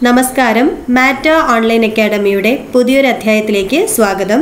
നമസ്കാരം. മാറ്റ ഓൺലൈൻ അക്കാഡമിയുടെ പുതിയൊരു അധ്യായത്തിലേക്ക് സ്വാഗതം.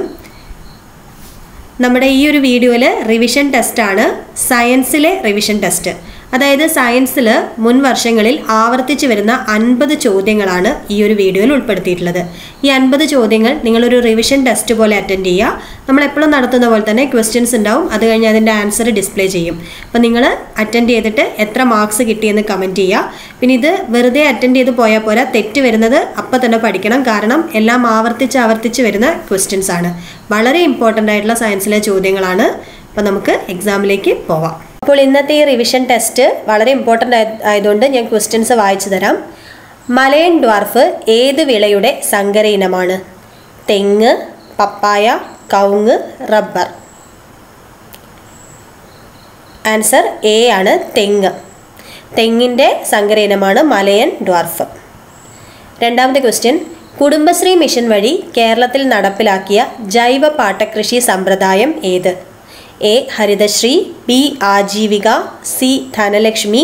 നമ്മുടെ ഈ ഒരു വീഡിയോയിൽ റിവിഷൻ ടെസ്റ്റാണ്, സയൻസിലെ റിവിഷൻ ടെസ്റ്റ്. അതായത് സയൻസിൽ മുൻ വർഷങ്ങളിൽ ആവർത്തിച്ച് വരുന്ന 50 ചോദ്യങ്ങളാണ് ഈ ഒരു വീഡിയോയിൽ ഉൾപ്പെടുത്തിയിട്ടുള്ളത്. ഈ 50 ചോദ്യങ്ങൾ നിങ്ങളൊരു റിവിഷൻ ടെസ്റ്റ് പോലെ അറ്റൻഡ് ചെയ്യുക. നമ്മളെപ്പോഴും നടത്തുന്ന പോലെ തന്നെ ക്വസ്റ്റ്യൻസ് ഉണ്ടാവും, അത് കഴിഞ്ഞ് അതിൻ്റെ ആൻസർ ഡിസ്പ്ലേ ചെയ്യും. അപ്പോൾ നിങ്ങൾ അറ്റൻഡ് ചെയ്തിട്ട് എത്ര മാർക്സ് കിട്ടിയെന്ന് കമൻറ്റ് ചെയ്യുക. പിന്നെ ഇത് വെറുതെ അറ്റൻഡ് ചെയ്ത് പോയാൽ പോരാ, തെറ്റ് വരുന്നത് അപ്പം തന്നെ പഠിക്കണം. കാരണം എല്ലാം ആവർത്തിച്ച് വരുന്ന ക്വസ്റ്റ്യൻസ് ആണ്. വളരെ ഇമ്പോർട്ടൻ്റ് ആയിട്ടുള്ള സയൻസിലെ ചോദ്യങ്ങളാണ്. അപ്പോൾ നമുക്ക് എക്സാമിലേക്ക് പോവാം. അപ്പോൾ ഇന്നത്തെ ഈ റിവിഷൻ ടെസ്റ്റ് വളരെ ഇമ്പോർട്ടൻ്റ് ആയതുകൊണ്ട് ഞാൻ ക്വസ്റ്റ്യൻസ് വായിച്ചു തരാം. മലയൻ ഡ്വാർഫ് ഏത് വിളയുടെ സങ്കര ഇനമാണ്? തെങ്ങ്, പപ്പായ, കവുങ്ങ്, റബ്ബർ. ആൻസർ എ ആണ്, തെങ്ങ്. തെങ്ങിൻ്റെ സങ്കര ഇനമാണ് മലയൻ ഡ്വാർഫ്. രണ്ടാമത്തെ ക്വസ്റ്റ്യൻ, കുടുംബശ്രീ മിഷൻ വഴി കേരളത്തിൽ നടപ്പിലാക്കിയ ജൈവ പാട്ടകൃഷി സമ്പ്രദായം ഏത്? A Harithasree, B Aajeevika, C Dhanalakshmi,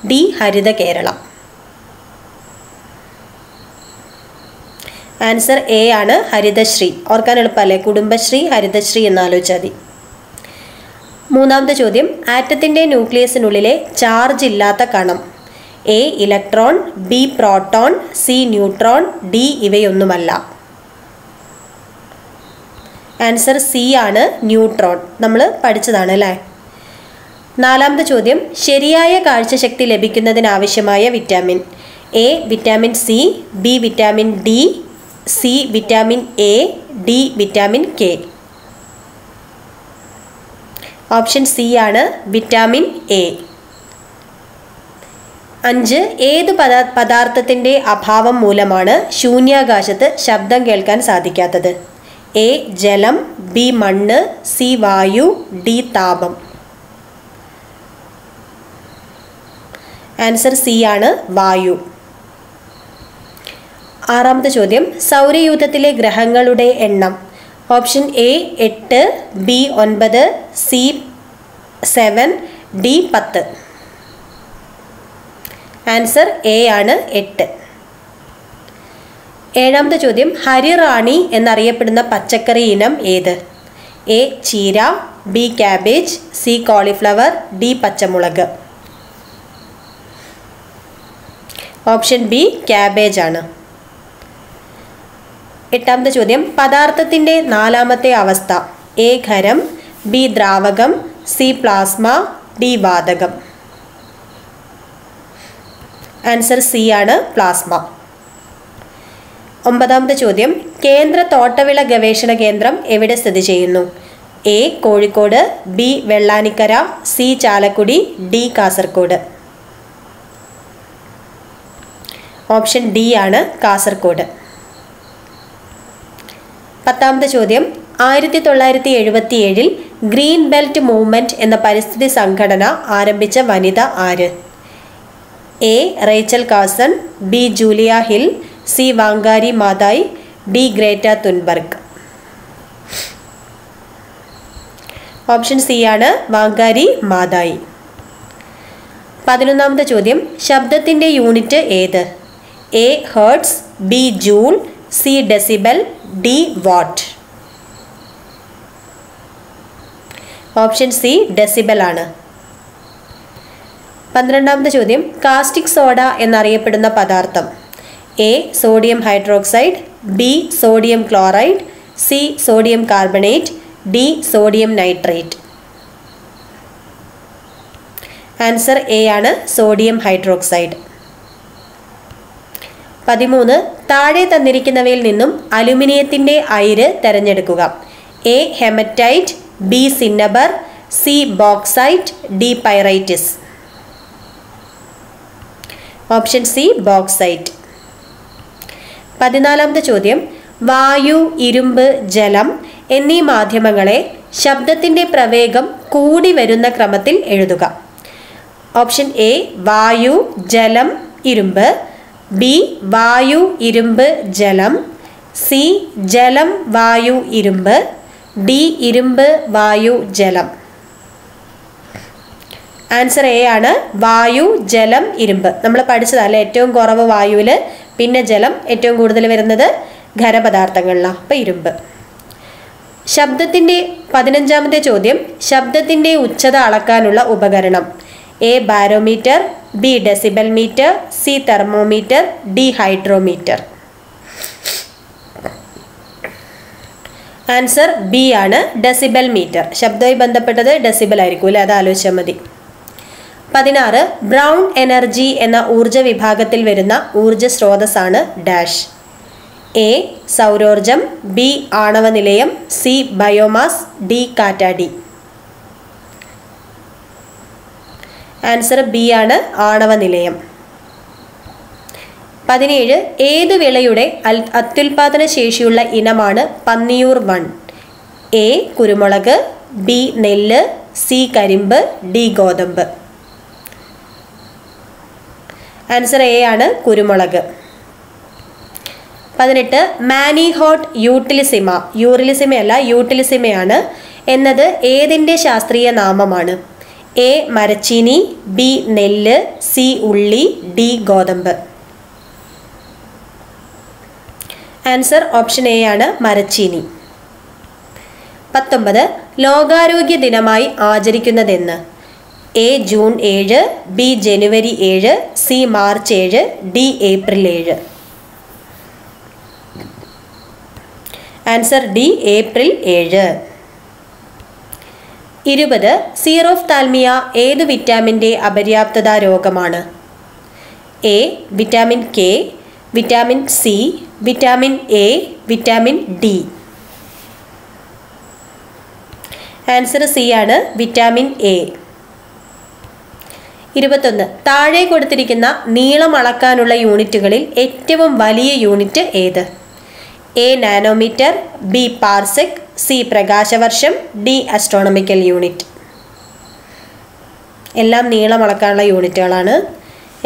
D Haritha Kerala. Answer A ആണ്, ഹരിതശ്രീ. ഓർക്കാൻ എളുപ്പമല്ലേ, കുടുംബശ്രീ ഹരിതശ്രീ എന്നാലോചിച്ചാൽ മതി. മൂന്നാമത്തെ ചോദ്യം, ആറ്റത്തിൻ്റെ ന്യൂക്ലിയസിനുള്ളിലെ ചാർജ് ഇല്ലാത്ത കണം? A electron, B proton, C neutron, D ഇവയൊന്നുമല്ല. ആൻസർ സി ആണ്, ന്യൂട്രോൺ. നമ്മൾ പഠിച്ചതാണ് അല്ലേ. നാലാമത്തെ ചോദ്യം, ശരിയായ കാഴ്ചശക്തി ലഭിക്കുന്നതിനാവശ്യമായ vitamin? A vitamin C, B vitamin D, C vitamin A, D vitamin K. Option C ആണ്, വിറ്റാമിൻ എ. 5. ഏത് പദാർത്ഥത്തിൻ്റെ അഭാവം മൂലമാണ് ശൂന്യാകാശത്ത് ശബ്ദം കേൾക്കാൻ സാധിക്കാത്തത്? എ ജലം, ബി മണ്ണ്, സി വായു, ഡി താപം. ആൻസർ സി ആണ്, വായു. ആറാമത്തെ ചോദ്യം, സൗരയൂഥത്തിലെ ഗ്രഹങ്ങളുടെ എണ്ണം? Option A 8, B 9, C 7, D 10. Answer A ആണ്, 8. ഏഴാമത്തെ ചോദ്യം, ഹരിറാണി എന്നറിയപ്പെടുന്ന പച്ചക്കറി ഇനം ഏത്? എ ചീര, B cabbage, C cauliflower, D പച്ചമുളക്. ഓപ്ഷൻ ബി ക്യാബേജ് ആണ്. എട്ടാമത്തെ ചോദ്യം, പദാർത്ഥത്തിൻ്റെ നാലാമത്തെ അവസ്ഥ? എ ഖരം, ബി ദ്രാവകം, സി പ്ലാസ്മ, ഡി വാതകം. ആൻസർ സി ആണ്, പ്ലാസ്മ. ഒമ്പതാമത്തെ ചോദ്യം, കേന്ദ്ര തോട്ടവിള ഗവേഷണ കേന്ദ്രം എവിടെ സ്ഥിതി ചെയ്യുന്നു? A Kozhikode, B Vellanikkara, C Chalakudy, D Kasaragod. Option D ആണ്, കാസർഗോഡ്. പത്താമത്തെ ചോദ്യം, 1977 ഗ്രീൻ ബെൽറ്റ് മൂവ്മെൻറ്റ് എന്ന പരിസ്ഥിതി സംഘടന ആരംഭിച്ച വനിത ആര്? A Rachel Carson, B Julia Hill, C Wangari Maathai, D Greta Thunberg. Option C ആണ്, വാങ്കാരി മാതായ്. 11ാമത്തെ ചോദ്യം, ശബ്ദത്തിൻ്റെ യൂണിറ്റ് ഏത്? A hertz, B joule, C decibel, D watt. Option C decibel ആണ്. 12ാമത്തെ ചോദ്യം, കാസ്റ്റിക് സോഡ എന്നറിയപ്പെടുന്ന പദാർത്ഥം? A sodium hydroxide, B sodium chloride, C sodium carbonate, D sodium nitrate. Answer A ആണ്, സോഡിയം ഹൈഡ്രോക്സൈഡ്. 13. താഴെ തന്നിരിക്കുന്നവയിൽ നിന്നും അലുമിനിയത്തിൻ്റെ അയിര് തിരഞ്ഞെടുക്കുക. A haematite, B cinnabar, C bauxite, D pyrites. Option C bauxite. 14ാമത്തെ ചോദ്യം, വായു, ഇരുമ്പ്, ജലം എന്നീ മാധ്യമങ്ങളെ ശബ്ദത്തിൻ്റെ പ്രവേഗം കൂടി വരുന്ന ക്രമത്തിൽ എഴുതുക. ഓപ്ഷൻ എ വായു, ജലം, ഇരുമ്പ്, ബി വായു, ഇരുമ്പ്, ജലം, സി ജലം, വായു, ഇരുമ്പ്, ഡി ഇരുമ്പ്, വായു, ജലം. ആൻസർ എ ആണ്, വായു, ജലം, ഇരുമ്പ്. നമ്മൾ പഠിച്ചതല്ലേ, ഏറ്റവും കുറവ് വായുവിൽ, പിന്നെ ജലം, ഏറ്റവും കൂടുതൽ വരുന്നത് ഖരപദാർത്ഥങ്ങളിലാണ്. അപ്പോൾ ഇരുമ്പ്. ശബ്ദത്തിൻ്റെ 15ാമത്തെ ചോദ്യം, ശബ്ദത്തിൻ്റെ ഉച്ചത അളക്കാനുള്ള ഉപകരണം. A barometer, B decibel meter, C thermometer, D hydrometer. Answer B ആണ്, ഡെസിബൽ മീറ്റർ. ശബ്ദവുമായി ബന്ധപ്പെട്ടത് ഡെസിബൽ ആയിരിക്കും അല്ലേ, അത് ആലോചിച്ചാൽ മതി. 16 ബ്രൗൺ എനർജി എന്ന ഊർജ വിഭാഗത്തിൽ വരുന്ന ഊർജ സ്രോതസ്സാണ് ഡാഷ്. എ സൗരോർജം, ബി ആണവ നിലയം, സി ബയോമാസ്, ഡി കാറ്റാടി. ആൻസർ ബി ആണ്, ആണവ നിലയം. 17 ഏതു വിളയുടെ അത്യുൽപാദന ശേഷിയുള്ള ഇനമാണ് പന്നിയൂർ 1? എ കുരുമുളക്, ബി നെല്ല്, സി കരിമ്പ്, ഡി ഗോതമ്പ്. ആൻസർ എ ആണ്, കുരുമുളക്. 18 മാനിഹോട്ട് യൂട്ടിലിസിമ, യൂറിലിസിമയല്ല യൂട്ടിലിസിമയാണ് എന്നത് ഏതിൻ്റെ ശാസ്ത്രീയ നാമമാണ്? എ മരച്ചീനി, ബി നെല്ല്, സി ഉള്ളി, ഡി ഗോതമ്പ്. ആൻസർ ഓപ്ഷൻ എ ആണ്, മരച്ചീനി. 19 ലോകാരോഗ്യ ദിനമായി ആചരിക്കുന്നതെന്ന്? എ ജൂൺ 7, ബി ജനുവരി 7, C March 7, D April 7. Answer D April 7. 20 xerophthalmia ഏതു വിറ്റാമിൻ്റെ അപര്യാപ്തത രോഗമാണ്? A vitamin K, vitamin C, vitamin A, vitamin D. Answer C ആണ്, വിറ്റാമിൻ എ. 21 താഴെ കൊടുത്തിരിക്കുന്ന നീളം അളക്കാനുള്ള യൂണിറ്റുകളിൽ ഏറ്റവും വലിയ യൂണിറ്റ് ഏത്? A nanometre, B parsec, C പ്രകാശവർഷം, ഡി അസ്ട്രോണമിക്കൽ യൂണിറ്റ്. എല്ലാം നീളം അളക്കാനുള്ള യൂണിറ്റുകളാണ്.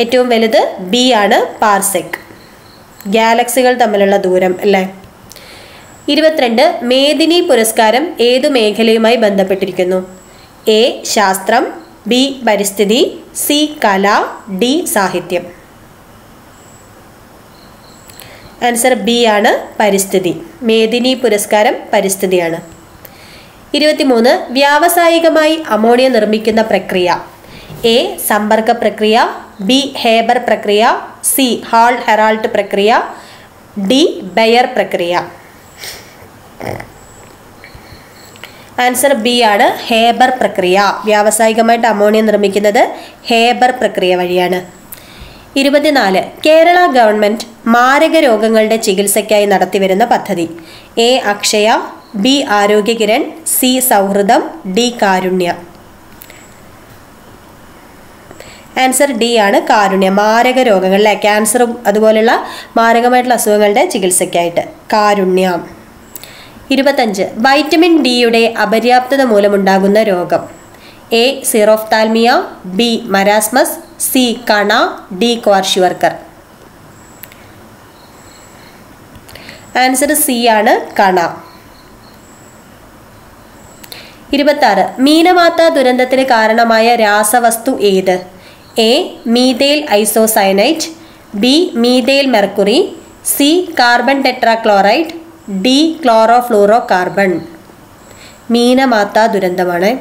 ഏറ്റവും വലുത് ബി ആണ്, പാർസെക്. ഗാലക്സികൾ തമ്മിലുള്ള ദൂരം അല്ലേ. 22 മേദിനി പുരസ്കാരം ഏതു മേഖലയുമായി ബന്ധപ്പെട്ടിരിക്കുന്നു? എ ശാസ്ത്രം, ബി പരിസ്ഥിതി, സി കല, ഡി സാഹിത്യം. ആൻസർ ബി ആണ്, പരിസ്ഥിതി. മേദിനി പുരസ്കാരം പരിസ്ഥിതിയാണ്. 23 വ്യാവസായികമായി അമോണിയ നിർമ്മിക്കുന്ന പ്രക്രിയ? എ സമ്പർക്ക പ്രക്രിയ, ബി ഹേബർ പ്രക്രിയ, സി ഹാൾ ഹെറാൾട്ട് പ്രക്രിയ, ഡി ബെയർ പ്രക്രിയ. ആൻസർ ബി ആണ്, ഹേബർ പ്രക്രിയ. വ്യാവസായികമായിട്ട് അമോണിയ നിർമ്മിക്കുന്നത് ഹേബർ പ്രക്രിയ വഴിയാണ്. 24 കേരള ഗവൺമെൻറ് മാരക രോഗങ്ങളുടെ ചികിത്സയ്ക്കായി നടത്തിവരുന്ന പദ്ധതി? എ അക്ഷയ, ബി ആരോഗ്യകിരൺ, സി സൗഹൃദം, ഡി കാരുണ്യ. ആൻസർ ഡി ആണ്, കാരുണ്യ. മാരക രോഗങ്ങളിലെ ക്യാൻസറും അതുപോലുള്ള മാരകമായിട്ടുള്ള അസുഖങ്ങളുടെ ചികിത്സയ്ക്കായിട്ട് കാരുണ്യ. 25 വൈറ്റമിൻ ഡിയുടെ അപര്യാപ്തത മൂലമുണ്ടാകുന്ന രോഗം? A xerophthalmia, B marasmus, C കണ, ഡി ക്വാർഷിവർക്കർ. ആൻസർ സി ആണ്, കണ. 26 മീനമാത്ത ദുരന്തത്തിന് കാരണമായ രാസവസ്തു ഏത്? A methyl isocyanate, B methyl mercury, C carbon tetrachloride, D chlorofluorocarbon. Minamata ദുരന്തമാണ്.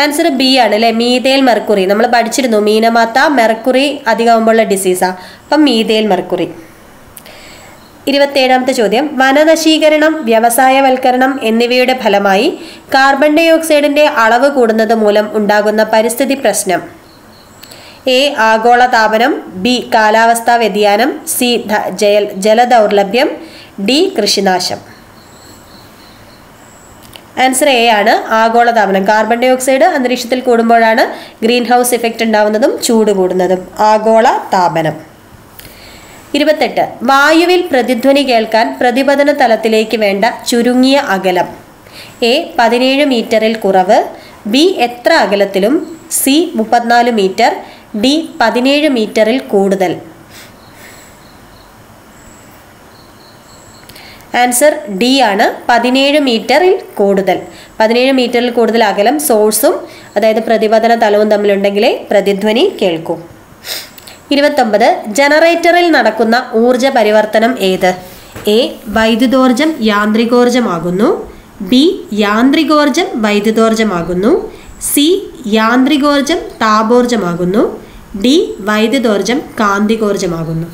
ആൻസർ ബി ആണ് അല്ലേ, മീഥൈൽ മെർക്കുറി. നമ്മൾ പഠിച്ചിരുന്നു മീനമാത്ത മെർക്കുറി അധികമാകുമ്പോഴുള്ള ഡിസീസാണ്. അപ്പം മീഥൈൽ മെർക്കുറി. 27ാമത്തെ ചോദ്യം വനനശീകരണം, വ്യവസായവൽക്കരണം എന്നിവയുടെ ഫലമായി കാർബൺ ഡൈ ഓക്സൈഡിൻ്റെ അളവ് കൂടുന്നത് മൂലം ഉണ്ടാകുന്ന പരിസ്ഥിതി പ്രശ്നം? എ ആഗോളതാപനം, ബി കാലാവസ്ഥാ വ്യതിയാനം, സി ജലദൗർലഭ്യം, ഡി കൃഷിനാശം. ആൻസർ എ ആണ്, ആഗോളതാപനം. കാർബൺ ഡൈ ഓക്സൈഡ് അന്തരീക്ഷത്തിൽ കൂടുമ്പോഴാണ് ഗ്രീൻ ഹൗസ് ഇഫക്റ്റ് ഉണ്ടാകുന്നതും ചൂട് കൂടുന്നതും. ആഗോള താപനം. 28 വായുവിൽ പ്രതിധ്വനി കേൾക്കാൻ പ്രതിപതന തലത്തിലേക്ക് വേണ്ട ചുരുങ്ങിയ അകലം? എ 17 മീറ്ററിൽ കുറവ്, ബി എത്ര അകലത്തിലും, സി 34 മീറ്റർ, ഡി 17 മീറ്ററിൽ കൂടുതൽ. ആൻസർ ഡി ആണ്, 17 മീറ്ററിൽ കൂടുതൽ. 17 മീറ്ററിൽ കൂടുതൽ അകലം സോഴ്സും അതായത് പ്രതിപതന തലവും തമ്മിലുണ്ടെങ്കിലേ പ്രതിധ്വനി കേൾക്കൂ. 29. ജനറേറ്ററിൽ നടക്കുന്ന ഊർജ പരിവർത്തനം ഏത്? എ. വൈദ്യുതോർജം യാന്ത്രികോർജമാകുന്നു. ബി. യാന്ത്രികോർജം വൈദ്യുതോർജമാകുന്നു. സി. യാന്ത്രികോർജം താപോർജമാകുന്നു. ഡി. വൈദ്യുതോർജം കാന്തികോർജമാകുന്നു.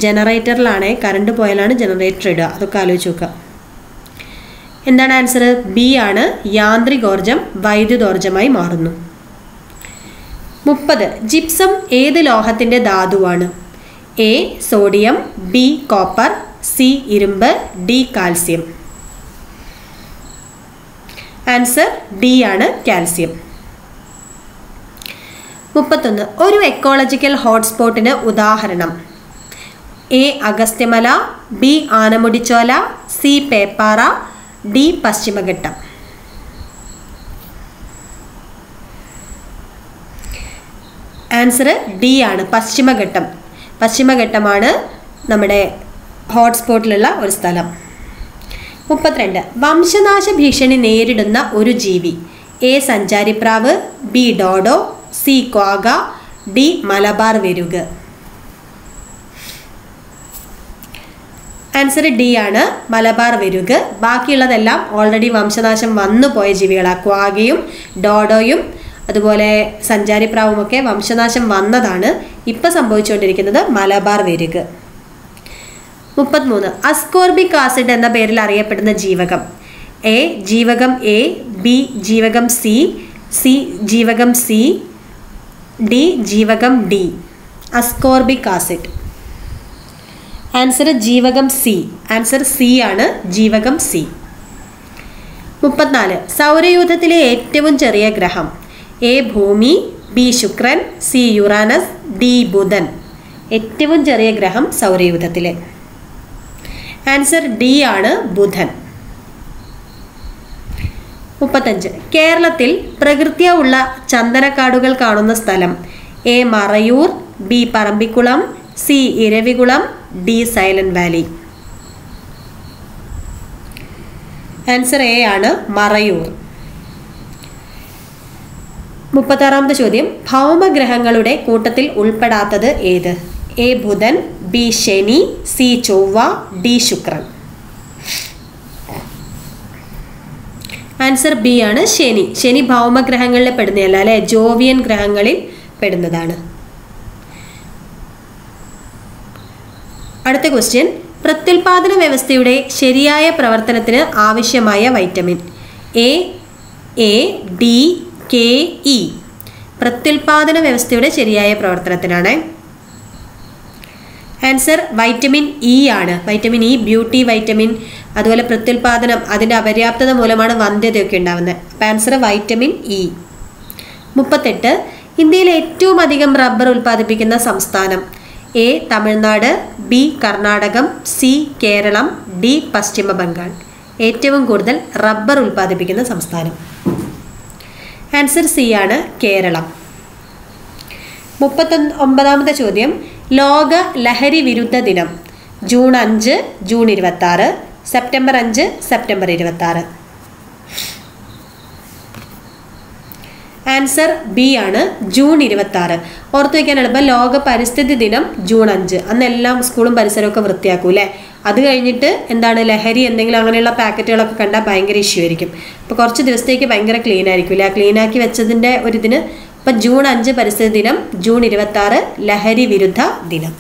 ജനറേറ്ററിലാണ് കറണ്ട് പോയാലാണ് ജനറേറ്റർ ഇടുക. അതൊക്കെ ആലോചിച്ച് നോക്കുക. എന്താണ് ആൻസർ? ബി ആണ്. യാന്ത്രികോർജം വൈദ്യുതോർജമായി മാറുന്നു. 30. ജിപ്സം ഏത് ലോഹത്തിൻ്റെ ധാതുവാണ്? A. Sodium. B. Copper. C. ഇരുമ്പ്. ഡി. കാൽസ്യം. ആൻസർ ഡി ആണ്. കാൽസ്യം. 31. ഒരു എക്കോളജിക്കൽ ഹോട്ട്സ്പോട്ടിന് ഉദാഹരണം. A. Agasthyamala. B. Anamudichola. C. Peppara. D. Paschimaghattam. Answer D ആണ്. പശ്ചിമഘട്ടം. പശ്ചിമഘട്ടമാണ് നമ്മുടെ ഹോട്ട്സ്പോട്ടിലുള്ള ഒരു സ്ഥലം. 32. വംശനാശ ഭീഷണി നേരിടുന്ന ഒരു ജീവി. എ. സഞ്ചാരിപ്രാവ്. B. Dodo. C. Quagga. D. Malabar വെരുക്. ആൻസർ ഡി ആണ്. മലബാർ വെരുക്. ബാക്കിയുള്ളതെല്ലാം ഓൾറെഡി വംശനാശം വന്നു പോയ ജീവികളാണ്. ക്വാഗയും ഡോഡോയും അതുപോലെ സഞ്ചാരിപ്രാവുമൊക്കെ വംശനാശം വന്നതാണ്. ഇപ്പം സംഭവിച്ചുകൊണ്ടിരിക്കുന്നത് മലബാർ വെരുക്. 33. അസ്കോർബിക് ആസിഡ് എന്ന പേരിൽ അറിയപ്പെടുന്ന ജീവകം. എ. ജീവകം എ. ബി. ജീവകം സി. സി. ജീവകം സി. ഡി. ജീവകം ഡി. Ascorbic acid. ആൻസർ ജീവകം സി. ആൻസർ സി ആണ്. ജീവകം സി. 34. സൗരയൂഥത്തിലെ ഏറ്റവും ചെറിയ ഗ്രഹം. എ. ഭൂമി. ബി. ശുക്രൻ. സി. യുറാനസ്. ഡി. ബുധൻ. ഏറ്റവും ചെറിയ ഗ്രഹം സൗരയൂഥത്തിലെ. ആൻസർ ഡി ആണ്. ബുധൻ. 35. കേരളത്തിൽ പ്രകൃത്യാ ഉള്ള ചന്ദനക്കാടുകൾ കാണുന്ന സ്ഥലം. A. Marayur. B. Parambikulam. C. Eravikulam. D. Silent Valley. Answer A ആണ്. മറയൂർ. 36. ചോദ്യം. ഭൗമഗ്രഹങ്ങളുടെ കൂട്ടത്തിൽ ഉൾപ്പെടാത്തത് ഏത്? എ. ബുധൻ. ബി. ശനി. സി. ചൊവ്വ. ഡി. ശുക്രൻ. ആൻസർ ബി ആണ്. ശനി. ശനി ഭൗമഗ്രഹങ്ങളിൽ പെടുന്നതല്ല അല്ലെ, ജോവിയൻ ഗ്രഹങ്ങളിൽ പെടുന്നതാണ്. അടുത്ത ക്വസ്റ്റ്യൻ. പ്രത്യുൽപാദന വ്യവസ്ഥയുടെ ശരിയായ പ്രവർത്തനത്തിന് ആവശ്യമായ വൈറ്റമിൻ. A. A. D. K. E. പ്രത്യുൽപാദന വ്യവസ്ഥയുടെ ശരിയായ പ്രവർത്തനത്തിനാണ്. ആൻസർ വൈറ്റമിൻ ഇ ആണ്. വൈറ്റമിൻ ഇ ബ്യൂട്ടി വൈറ്റമിൻ, അതുപോലെ പ്രത്യുൽപാദനം, അതിൻ്റെ അപര്യാപ്തത മൂലമാണ് വന്ധ്യതയൊക്കെ ഉണ്ടാകുന്നത്. അപ്പം ആൻസർ വൈറ്റമിൻ ഇ. 38. ഇന്ത്യയിൽ ഏറ്റവും അധികം റബ്ബർ ഉൽപ്പാദിപ്പിക്കുന്ന സംസ്ഥാനം. A. Tamil Nadu. B. Karnatakam. C. Keralam. D. Paschima Bangal. ഏറ്റവും കൂടുതൽ റബ്ബർ ഉൽപ്പാദിപ്പിക്കുന്ന സംസ്ഥാനം. ആൻസർ സി ആണ്. കേരളം. 39. ചോദ്യം. ലോക ലഹരി വിരുദ്ധ ദിനം. June 5, June 26, September 5, September 26. Answer B ആണ്. ജൂൺ 26. ഓർത്തു വയ്ക്കാൻ എളുപ്പം. ലോക പരിസ്ഥിതി ദിനം ജൂൺ 5. അന്ന് എല്ലാം സ്കൂളും പരിസരമൊക്കെ വൃത്തിയാക്കും അല്ലേ. അത് കഴിഞ്ഞിട്ട് എന്താണ്, ലഹരി എന്തെങ്കിലും അങ്ങനെയുള്ള പാക്കറ്റുകളൊക്കെ കണ്ടാൽ ഭയങ്കര ഇഷ്യൂ ആയിരിക്കും. അപ്പോൾ കുറച്ച് ദിവസത്തേക്ക് ഭയങ്കര ക്ലീൻ ആയിരിക്കും അല്ലേ. ക്ലീനാക്കി വെച്ചതിൻ്റെ ഒരു ഇതിന്. അപ്പം ജൂൺ 5 പരിസ്ഥിതി ദിനം, ജൂൺ 26 ലഹരി വിരുദ്ധ ദിനം.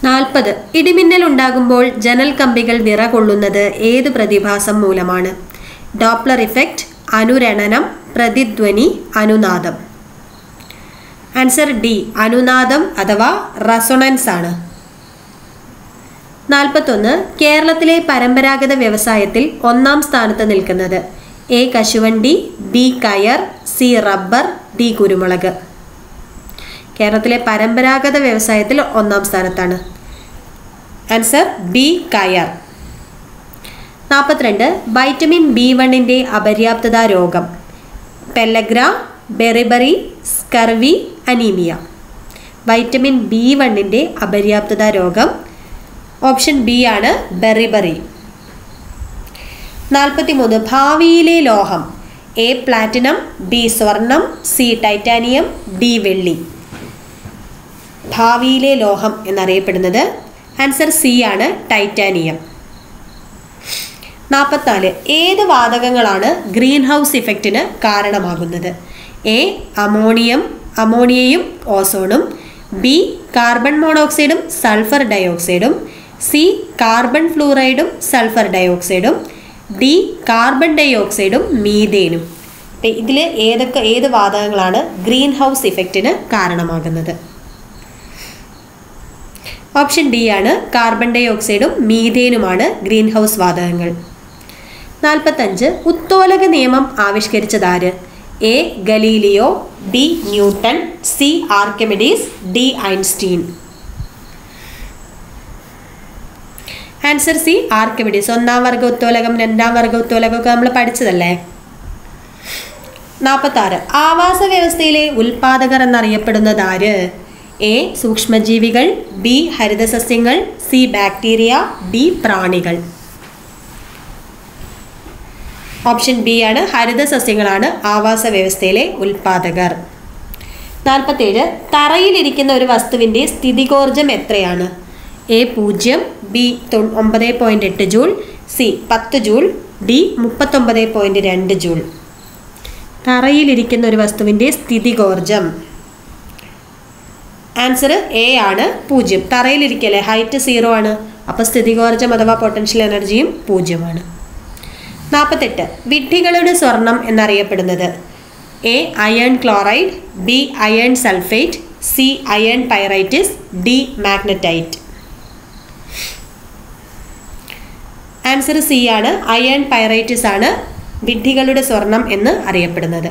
40. ഇടിമിന്നൽ ഉണ്ടാകുമ്പോൾ ജനൽ കമ്പികൾ വിറകൊള്ളുന്നത് ഏത് പ്രതിഭാസം മൂലമാണ്? ഡോപ്ലർ ഇഫക്റ്റ്, അനുരണനം, പ്രതിധ്വനി, അനുനാദം. ആൻസർ ഡി അനുനാദം അഥവാ റെസൊണൻസ് ആണ്. 41. കേരളത്തിലെ പരമ്പരാഗത വ്യവസായത്തിൽ 1-ാം സ്ഥാനത്ത് നിൽക്കുന്നത്. എ. കശുവണ്ടി. ബി. കയർ. സി. റബ്ബർ. ഡി. കുരുമുളക്. കേരളത്തിലെ പരമ്പരാഗത വ്യവസായത്തിൽ 1-ാം സ്ഥാനത്താണ്. Answer B. കയർ. 42. വൈറ്റമിൻ B1ന്റെ അപര്യാപ്തത രോഗം. Pellagra, beriberi, scurvy, anaemia. Vitamin B1ന്റെ അപര്യാപ്തത രോഗം ഓപ്ഷൻ ബി ആണ്, ബെറിബറി. 43. ഭാവിയിലെ ലോഹം. എ. പ്ലാറ്റിനം. ബി. സ്വർണം. സി. ടൈറ്റാനിയം. ഡി. വെള്ളി. ഭാവിയിലെ ലോഹം എന്നറിയപ്പെടുന്നത്? ആൻസർ സി ആണ്, ടൈറ്റാനിയം. 44. ഏത് വാതകങ്ങളാണ് ഗ്രീൻ ഹൗസ് ഇഫക്റ്റിന് കാരണമാകുന്നത്? എ അമോണിയയും ഓസോണും, ബി കാർബൺ മോണോക്സൈഡും സൾഫർ ഡയോക്സൈഡും, സി കാർബൺ ഫ്ലൂറൈഡും സൾഫർ ഡയോക്സൈഡും, ഡി കാർബൺ ഡയോക്സൈഡും മീഥേനും. ഇതിൽ ഏത് വാതകങ്ങളാണ് ഗ്രീൻ ഹൗസ് ഇഫക്റ്റിന് കാരണമാകുന്നത്? ഓപ്ഷൻ ഡി ആണ്, കാർബൺ ഡയോക്സൈഡും മീഥേനുമാണ് ഗ്രീൻ ഹൗസ് വാതകങ്ങൾ. 45. ഉത്തോലക നിയമം ആവിഷ്കരിച്ചതാര്? A Galileo, B Newton, C Archimedes, D Einstein. Answer C Archimedes. 1ാം വർഗ ഉത്തോലകം 2ാം വർഗ ഉത്തോലകം ഒക്കെ നമ്മൾ പഠിച്ചതല്ലേ. 46. ആവാസ വ്യവസ്ഥയിലെ ഉൽപാദകർ എന്നറിയപ്പെടുന്നത് ആര്? എ സൂക്ഷ്മജീവികൾ, ബി ഹരിതസസ്യങ്ങൾ, സി ബാക്ടീരിയ, ഡി പ്രാണികൾ. ഓപ്ഷൻ ബി ആണ്, ഹരിതസസ്യങ്ങളാണ് ആവാസ വ്യവസ്ഥയിലെ ഉൽപാദകർ. 47. തറയിലിരിക്കുന്ന ഒരു വസ്തുവിൻ്റെ സ്ഥിതികോർജം എത്രയാണ്? A 0, B 9.8 joule, C 10 joule, D 39.2 joule. തറയിലിരിക്കുന്ന ഒരു വസ്തുവിൻ്റെ സ്ഥിതികോർജം. ആൻസർ എ ആണ്, 0. തറയിലിരിക്കല്ലേ, ഹൈറ്റ് 0 ആണ്, അപ്പോൾ സ്ഥിതികോർജം അഥവാ പൊട്ടൻഷ്യൽ എനർജിയും 0 ആണ്. 48. വിഡ്ഢികളുടെ സ്വർണം എന്നറിയപ്പെടുന്നത്? A iron chloride, B iron sulphate, C iron pyrites, D magnetite. Answer C ആണ്, അയൺ പൈറൈറ്റിസ് ആണ് വിഡ്ഢികളുടെ സ്വർണം എന്ന് അറിയപ്പെടുന്നത്.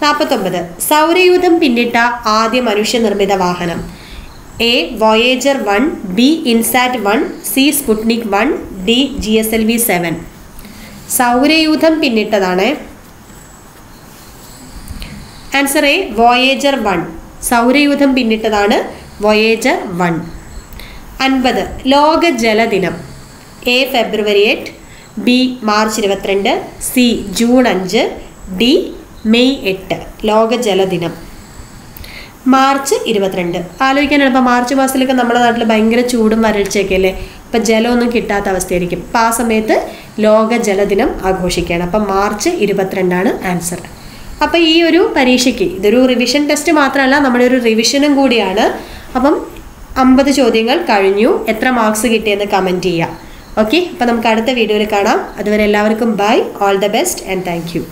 49. സൗരയൂഥം പിന്നിട്ട ആദ്യ മനുഷ്യനിർമ്മിത വാഹനം? A Voyager 1, B INSAT 1, C Sputnik 1, D GSLV 7. സൗരയൂഥം പിന്നിട്ടതാണ്. Answer A Voyager 1. സൗരയൂഥം പിന്നിട്ടതാണ് വോയേജർ 1. 50. ലോക ജലദിനം? എ ഫെബ്രുവരി 8, B March 22, C June 5, D May 8. ലോക ജലദിനം മാർച്ച് 22. ആലോചിക്കാൻ എളുപ്പം. മാർച്ച് മാസത്തിലൊക്കെ നമ്മുടെ നാട്ടിൽ ഭയങ്കര ചൂടും വരൾച്ചയൊക്കെ അല്ലേ, അപ്പം ജലമൊന്നും കിട്ടാത്ത അവസ്ഥയായിരിക്കും. അപ്പം ആ സമയത്ത് ലോക ജലദിനം ആഘോഷിക്കുകയാണ്. അപ്പം മാർച്ച് 22 ആൻസർ. അപ്പം ഈ ഒരു പരീക്ഷയ്ക്ക് ഇതൊരു റിവിഷൻ ടെസ്റ്റ് മാത്രമല്ല, നമ്മുടെ ഒരു റിവിഷനും കൂടിയാണ്. അപ്പം 50 ചോദ്യങ്ങൾ കഴിഞ്ഞു. എത്ര മാർക്സ് കിട്ടിയെന്ന് കമൻറ്റ് ചെയ്യുക. ഓക്കെ, അപ്പം നമുക്ക് അടുത്ത വീഡിയോയിൽ കാണാം. അതുവരെ എല്ലാവർക്കും bye, all the best and thank U.